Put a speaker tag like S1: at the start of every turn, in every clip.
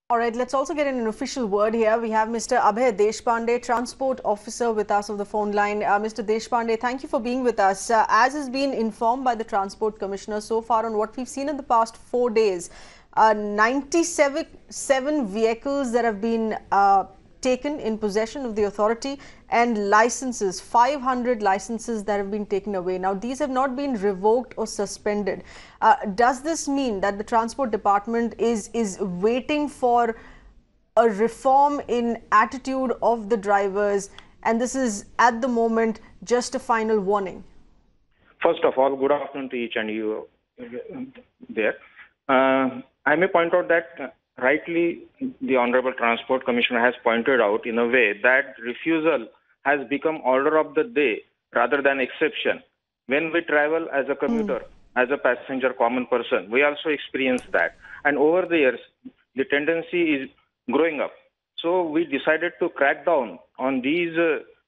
S1: All right, let's also get in an official word here. We have Mr. Abhay Deshpande, Transport Officer, with us on the phone line. Mr. Deshpande, thank you for being with us. As has been informed by the Transport Commissioner so far on what we've seen in the past 4 days, 97 vehicles that have been taken in possession of the authority, and licenses, 500 licenses that have been taken away. Now, these have not been revoked or suspended. Does this mean that the Transport Department is waiting for a reform in attitude of the drivers, and this is at the moment just a final warning?
S2: First of all, good afternoon to each and you there. I may point out that rightly the Honorable Transport Commissioner has pointed out in a way that refusal has become order of the day rather than exception. When we travel as a commuter, as a passenger, common person, we also experience that. And over the years, the tendency is growing up. So we decided to crack down on these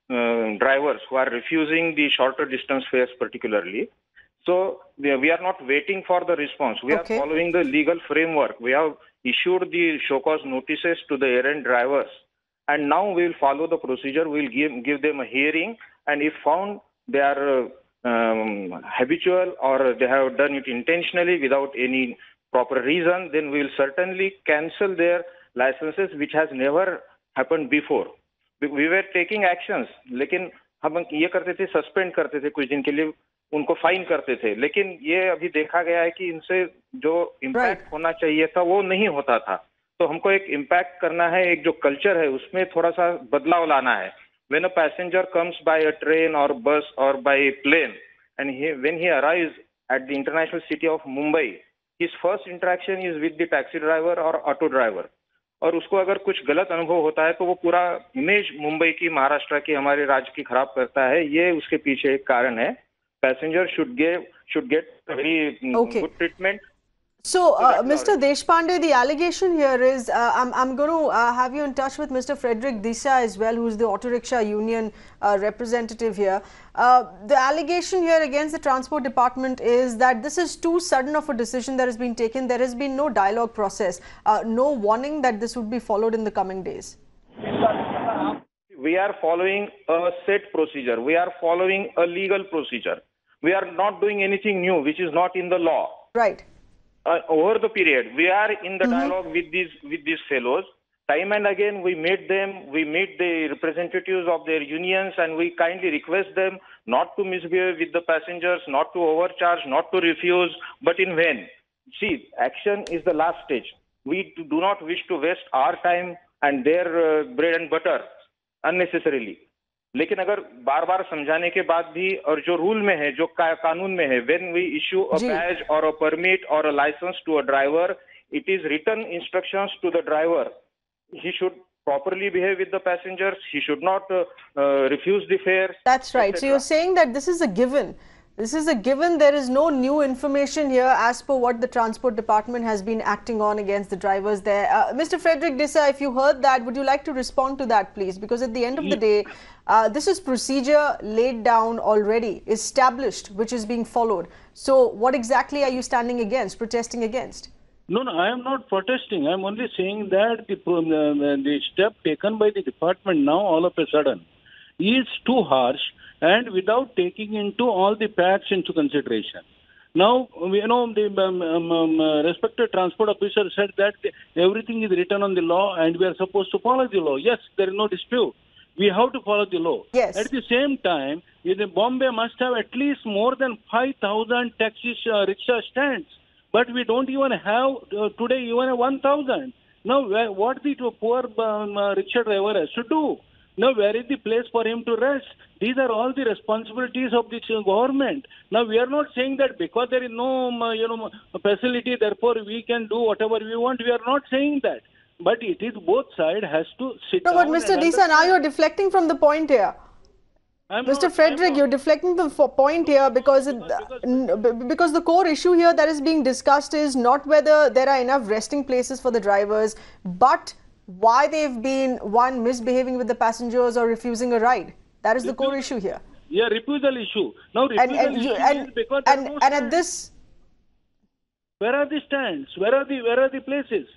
S2: drivers who are refusing the shorter distance fares particularly. So we are not waiting for the response. We are following the legal framework. We have issued the show cause notices to the errant drivers. And now we will follow the procedure. We will give them a hearing. And if found they are habitual or they have done it intentionally without any proper reason, then we will certainly cancel their licenses, which has never happened before. We were taking actions, लेकिन हम ये करते थे, suspend करते थे कुछ दिन के लिए, उनको फाइन करते थे, लेकिन ये अभी देखा गया है कि इनसे जो इम्पैक्ट होना चाहिए था वो नहीं होता था. तो हमको एक इम्पैक्ट करना है, एक जो कल्चर है उसमें थोड़ा सा बदलाव लाना है. When a passenger comes by a train or bus or by plane, and when he arrives at the international city of Mumbai, his first interaction is with the taxi driver or auto driver. और उसको अगर कुछ गलत अनुभव होता है तो वो पूरा इमेज मुंबई की, महाराष्ट्र की, हमारे राज्य की खराब करता है. ये उसके पीछे एक कारण है. Passenger should get very good treatment.
S1: So, Mr. Deshpande, the allegation here is, I'm going to have you in touch with Mr. Frederick Disa as well, who's the auto-rickshaw union representative here. The allegation here against the Transport Department is that this is too sudden of a decision that has been taken. There has been no dialogue process, no warning that this would be followed in the coming days.
S2: We are following a set procedure. We are following a legal procedure. We are not doing anything new, which is not in the law.
S1: Right.
S2: Over the period, we are in the dialogue with these fellows. Time and again, we meet them. We meet the representatives of their unions, and we kindly request them not to misbehave with the passengers, not to overcharge, not to refuse, but in vain. See, action is the last stage. We do not wish to waste our time and their bread and butter unnecessarily. लेकिन अगर बार बार समझाने के बाद भी और जो rule में है, जो कानून में है, when we issue a badge or a permit or a license to a driver, it is written instructions to the driver. He should properly behave with the passengers. He should not refuse the fare.
S1: That's right. So you're saying that this is a given. This is a given. There is no new information here as per what the Transport Department has been acting on against the drivers there. Mr. Frederick Disa, if you heard that, would you like to respond to that, please? Because at the end of the day, this is procedure laid down already, established, which is being followed. So what exactly are you standing against, protesting against?
S3: No, I am not protesting. I am only saying that the step taken by the department now all of a sudden is too harsh and without taking into all the facts into consideration. Now, the respected transport officer said that everything is written on the law and we are supposed to follow the law. Yes, there is no dispute. We have to follow the law.
S1: Yes.
S3: At the same time, Bombay must have at least more than 5,000 taxi rickshaw stands. But we don't even have today even 1,000. Now, what the poor rickshaw driver has to do? Now, where is the place for him to rest? These are all the responsibilities of the government. Now, we are not saying that because there is no facility, therefore we can do whatever we want. We are not saying that. But it is both sides has to sit down.
S1: No, but Mr. Disa, now you're deflecting from the point here. Mr. Frederick, you're deflecting the point here because the core issue here that is being discussed is not whether there are enough resting places for the drivers, but why they've been, one, misbehaving with the passengers or refusing a ride. That is the core issue here.
S3: Yeah, refusal issue. Now, refusal issue is because
S1: and at this,
S3: where are the stands? Where are the places?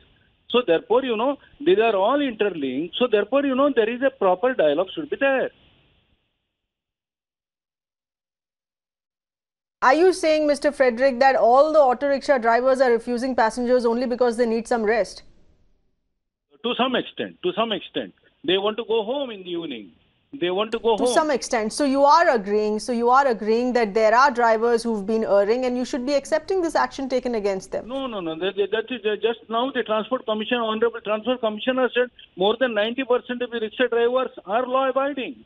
S3: So therefore, these are all interlinked. So therefore, there is a proper dialogue should be there.
S1: Are you saying, Mr. Frederick, that all the auto rickshaw drivers are refusing passengers only because they need some rest?
S3: To some extent. They want to go home in the evening. They want to go home.
S1: To some extent. So you are agreeing that there are drivers who've been erring and you should be accepting this action taken against them.
S3: No. That is just now the Transport Commission, Honorable Transport Commissioner said more than 90% of the rickshaw drivers are law abiding.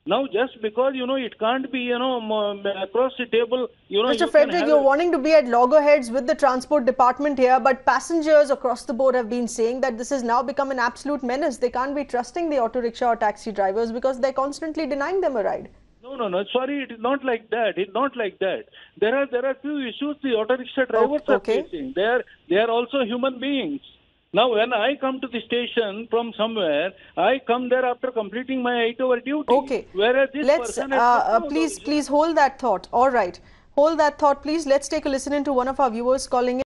S3: Now, just because, it can't be, across the table,
S1: Mr. Frederick, you're wanting to be at loggerheads with the transport department here, but passengers across the board have been saying that this has now become an absolute menace. They can't be trusting the auto rickshaw or taxi drivers because they're constantly denying them a ride.
S3: No. Sorry, it is not like that. It's not like that. There are few issues the auto rickshaw drivers are facing. They are also human beings. Now, when I come to the station from somewhere, I come there after completing my 8-hour duty.
S1: Okay.
S3: Whereas this person
S1: please hold that thought. All right. Hold that thought, please. Let's take a listen into one of our viewers calling in.